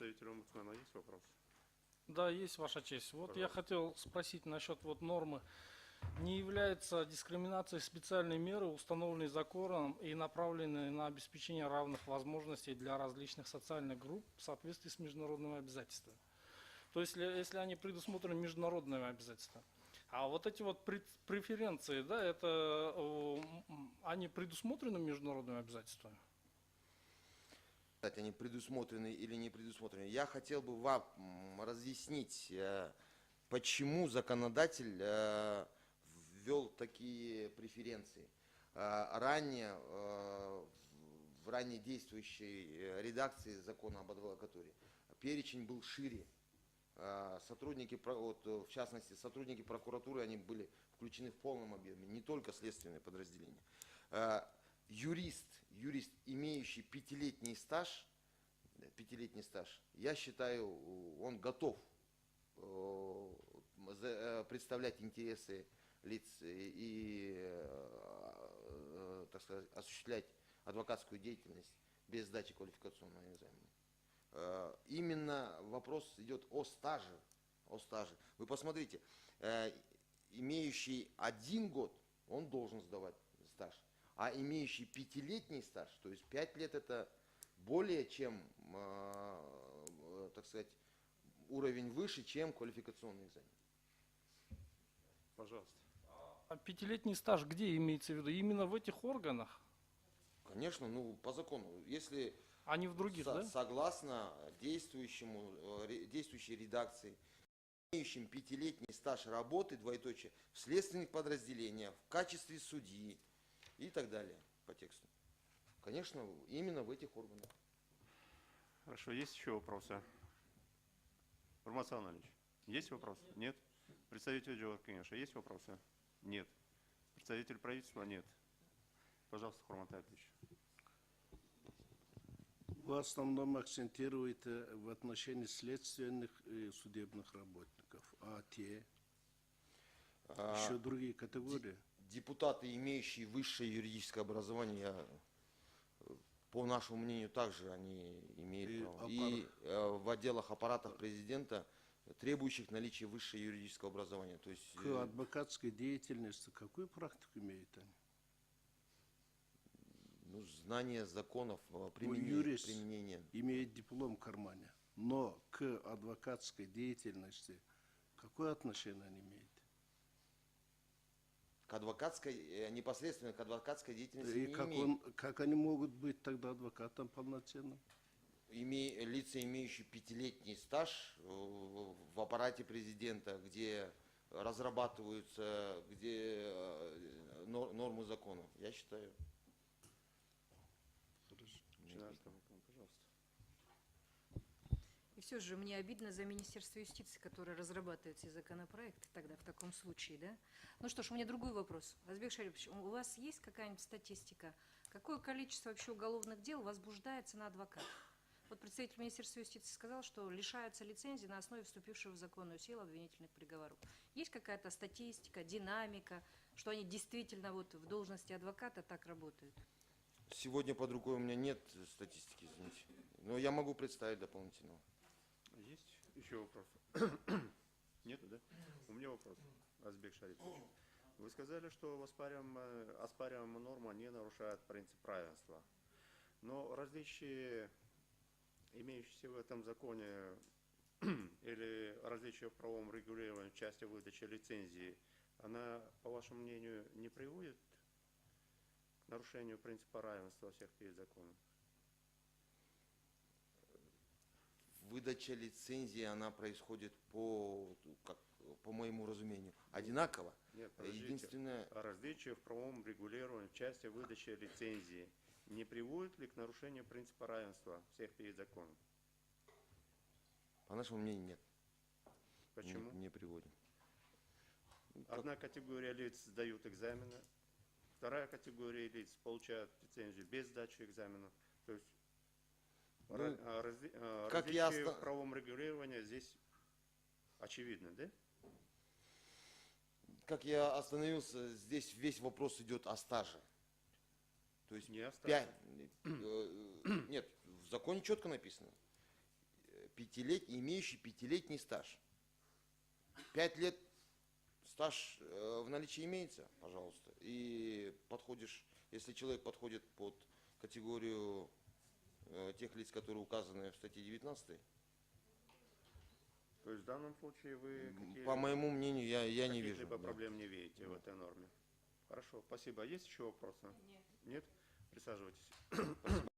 Представителю омбудсмена есть вопрос? Да, есть, Ваша честь. Вот я хотел спросить насчет вот нормы. Не является дискриминацией специальной меры, установленной законом и направленной на обеспечение равных возможностей для различных социальных групп в соответствии с международными обязательствами? То есть, если они предусмотрены международными обязательствами. А вот эти вот преференции, да, это они предусмотрены международными обязательствами? Они предусмотрены или не предусмотрены. Я хотел бы вам разъяснить, почему законодатель ввел такие преференции. Ранее, в ранее действующей редакции закона об адвокатуре перечень был шире. Сотрудники, вот, в частности, сотрудники прокуратуры, они были включены в полном объеме, не только следственные подразделения. Юрист, имеющий пятилетний стаж, я считаю, он готов представлять интересы лиц и, так сказать, осуществлять адвокатскую деятельность без сдачи квалификационного экзамена. Именно вопрос идет о стаже. Вы посмотрите, имеющий 1 год, он должен сдавать стаж. А имеющий пятилетний стаж, то есть 5 лет, это более чем, так сказать, уровень выше, чем квалификационный экзамен. Пожалуйста. А пятилетний стаж где имеется в виду? Именно в этих органах? Конечно, ну по закону. Если а не в других, да? Согласно действующей редакции, имеющим пятилетний стаж работы, двоеточие, в следственных подразделениях, в качестве судьи и так далее по тексту. Конечно, именно в этих органах. Хорошо, есть еще вопросы? Урмат Саналич, есть вопрос? Нет? Представитель Джават Кенеша, есть вопросы? Нет. Представитель правительства? Нет. Пожалуйста, Хурмат Альевич. Вы в основном акцентируете в отношении следственных и судебных работников. А те? Еще другие категории? Депутаты, имеющие высшее юридическое образование, по нашему мнению, также они имеют право. И в отделах аппаратов президента, требующих наличия высшего юридического образования. То есть, к адвокатской деятельности какую практику имеют они? Ну, знание законов, Юрист применение. Имеет диплом в кармане, но к адвокатской деятельности какое отношение они имеют? К адвокатской, непосредственно к адвокатской деятельности И не как, имеет. как они могут быть тогда адвокатом полноценным? Лица, имеющие пятилетний стаж в аппарате президента, где разрабатываются нормы закона, я считаю. Пожалуйста. И все же мне обидно за Министерство юстиции, которое разрабатывает все законопроекты тогда в таком случае, да? Ну что ж, у меня другой вопрос. Азбек Шарипович, у вас есть какая-нибудь статистика? Какое количество вообще уголовных дел возбуждается на адвокатов? Вот представитель Министерства юстиции сказал, что лишаются лицензии на основе вступившего в законную силу обвинительных приговоров. Есть какая-то статистика, динамика, что они действительно вот в должности адвоката так работают? Сегодня под рукой у меня нет статистики, извините. Но я могу представить дополнительно. Есть еще вопрос? Нету, да? У меня вопрос, Азбек Шарипович. Вы сказали, что оспариваемая норма не нарушает принцип равенства. Но различия, имеющиеся в этом законе, или различия в правовом регулировании в части выдачи лицензии, она, по вашему мнению, не приводит к нарушению принципа равенства всех перед законом? Выдача лицензии, она происходит по моему разумению, одинаково. Нет, единственное... Различия в правовом регулировании в части выдачи лицензии не приводит ли к нарушению принципа равенства всех перед законом? По нашему мнению, нет. Почему? Не приводит. Одна категория лиц сдают экзамены, вторая категория лиц получают лицензию без сдачи экзаменов. То есть различия в правовом регулировании здесь очевидно, да? Как я остановился, здесь весь вопрос идет о стаже. То есть не о стаже. Нет, в законе четко написано. имеющий пятилетний стаж. 5 лет стаж в наличии имеется, пожалуйста, и подходишь, если человек подходит под категорию тех лиц, которые указаны в статье 19, То есть в данном случае вы по моему мнению, я не вижу. каких-либо Да. проблем не видите в этой норме. Хорошо, спасибо. Есть еще вопросы? Нет. Нет? Присаживайтесь.